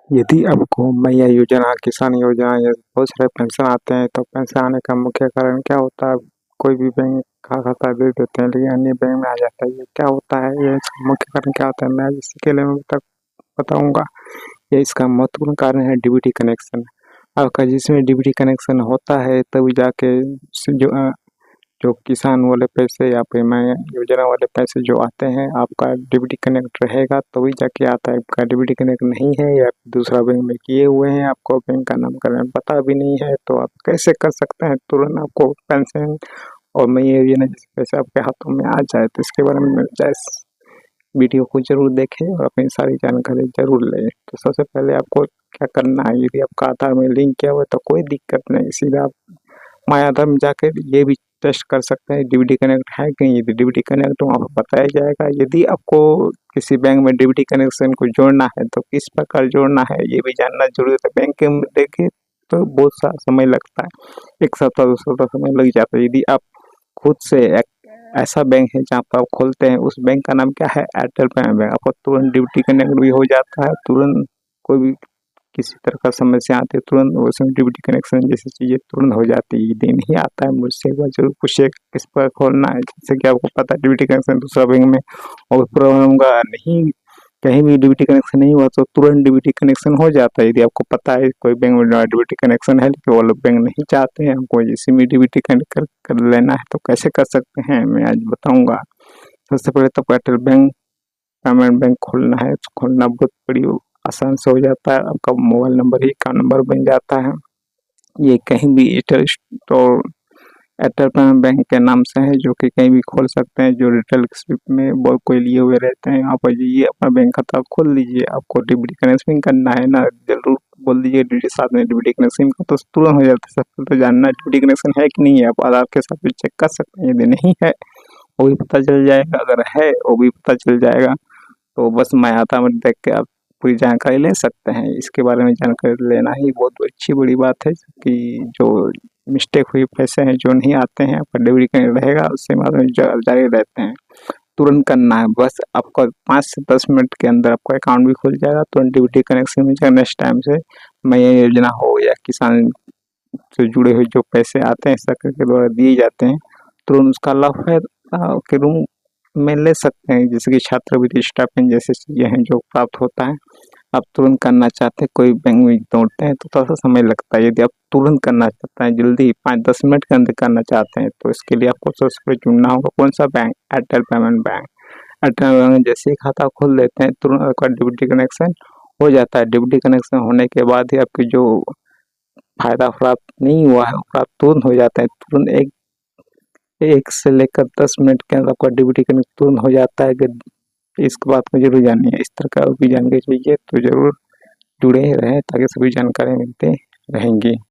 यदि आपको मैया योजना, किसान योजना या बहुत सारे पेंशन आते हैं, तो पेंशन आने का मुख्य कारण क्या होता है? कोई भी बैंक का खाता दे देते हैं, लेकिन अन्य बैंक में आ जाता है। ये क्या होता है? ये इसका मुख्य कारण क्या होता है? मैं आज इसी के लिए मैं तक बताऊँगा। ये इसका महत्वपूर्ण कारण है डीबीटी कनेक्शन। आपका जिसमें डीबीटी कनेक्शन होता है, तभी जाके जो किसान वाले पैसे या फिर मैं योजना वाले पैसे जो आते हैं, आपका डीबीटी कनेक्ट रहेगा तभी जाके आता है। आपका डीबीटी कनेक्ट नहीं है या दूसरा बैंक में किए हुए हैं, आपको बैंक का नामकरण पता भी नहीं है, तो आप कैसे कर सकते हैं तुरंत आपको पेंशन और मैं ये योजना जैसे पैसे आपके हाथों में आ जाए? तो इसके बारे में इस वीडियो को जरूर देखें और अपनी सारी जानकारी जरूर लें। तो सबसे पहले आपको क्या करना है? यदि आपका आधार में लिंक किया हुआ है तो कोई दिक्कत नहीं, सीधा आप माय आधार में जाके ये भी टेस्ट कर सकते हैं डीबीटी कनेक्ट है कि नहीं। यदि डीबीटी कनेक्ट तो वहाँ पर बताया जाएगा। यदि आपको किसी बैंक में डीबीटी कनेक्शन को जोड़ना है तो किस प्रकार जोड़ना है ये भी जानना जरूरी है। बैंक में देखिए तो बहुत सा समय लगता है, 1 सप्ताह 2 सप्ताह समय लग जाता है। यदि आप खुद से एक ऐसा बैंक है जहाँ पर आप खोलते हैं, उस बैंक का नाम क्या है? Airtel payment bank. आपको तुरंत डीबीटी कनेक्ट भी हो जाता है, तुरंत कोई भी किसी तरह का समस्या आती है तुरंत उसमें डीबीटी कनेक्शन जैसी चीज़ें तुरंत हो जाती है। यदि नहीं आता है मुझसे एक बार जरूर पूछिए किस पर खोलना है, जैसे कि आपको पता है डीबीटी कनेक्शन दूसरा बैंक में और प्रॉब्लम का नहीं, कहीं भी डीबीटी कनेक्शन नहीं हुआ तो तुरंत डीबीटी कनेक्शन हो जाता है। यदि आपको पता है कोई बैंक में डीबीटी कनेक्शन है लेकिन वो लोग बैंक नहीं चाहते हैं, हमको जैसे भी डीबीटी कनेक्ट कर लेना है, तो कैसे कर सकते हैं मैं आज बताऊँगा। सबसे पहले तो एयरटेल बैंक पेमेंट बैंक खोलना है, खोलना बहुत बड़ी आसान से हो जाता है। आपका मोबाइल नंबर ही का नंबर बन जाता है। ये कहीं भी Airtel store Airtel payment bank के नाम से है, जो कि कहीं भी खोल सकते हैं। जो रिटेल में बहुत कोई लिए हुए रहते हैं, आप जाइए अपना बैंक खाता खोल लीजिए। आपको डीबीटी कनेक्शन करना है ना, जरूर बोल दीजिए डीबीटी साथ में डीबीटी कनेक्शन का, तो तुरंत हो जाता है। सबसे तो जानना डीबीटी कनेक्शन है कि नहीं है, आप आधार के साथ भी चेक कर सकते हैं। यदि नहीं है वो भी पता चल जाएगा, अगर है वो भी पता चल जाएगा। तो बस मैं आता में देख के आप पूरी जानकारी ले सकते हैं। इसके बारे में जानकारी लेना ही बहुत अच्छी बड़ी बात है कि जो मिस्टेक हुई पैसे हैं जो नहीं आते हैं, आपका डिलीवरी कहीं रहेगा उससे बाद में जारी रहते हैं। तुरंत करना है, बस आपका 5 से 10 मिनट के अंदर आपका अकाउंट भी खुल जाएगा। तुरंत डीबीटी कनेक्शन मिल जाएगा। नेक्स्ट टाइम से मैं ये योजना हो या किसान से जुड़े हुए जो पैसे आते हैं सरकार के द्वारा दिए जाते हैं, तुरंत उसका लाभ है के रूम में ले सकते हैं। जैसे कि छात्रवृत्ति स्टाइपेंड जैसी चीज़ें हैं जो प्राप्त होता है। आप तुरंत करना चाहते हैं, कोई बैंक में दौड़ते हैं तो थोड़ा सा समय लगता है। यदि आप तुरंत करना चाहते हैं, जल्दी 5-10 मिनट के अंदर करना चाहते हैं, तो इसके लिए आपको सबसे पहले चुनना होगा कौन सा bank? Airtel payment bank. Airtel payment में जैसे ही खाता खोल देते हैं तुरंत आपका डीबीटी कनेक्शन हो जाता है। डीबीटी कनेक्शन होने के बाद ही आपकी जो फायदा प्राप्त नहीं हुआ है वो प्राप्त तुरंत हो जाता है। तुरंत 1 से लेकर 10 मिनट के अंदर आपका डीबीटी कनेक्ट तुरंत हो जाता है। अगर इस बात को जरूर जानिए। इस तरह का भी जानकारी चाहिए तो जरूर जुड़े रहें ताकि सभी जानकारी मिलते रहेंगी।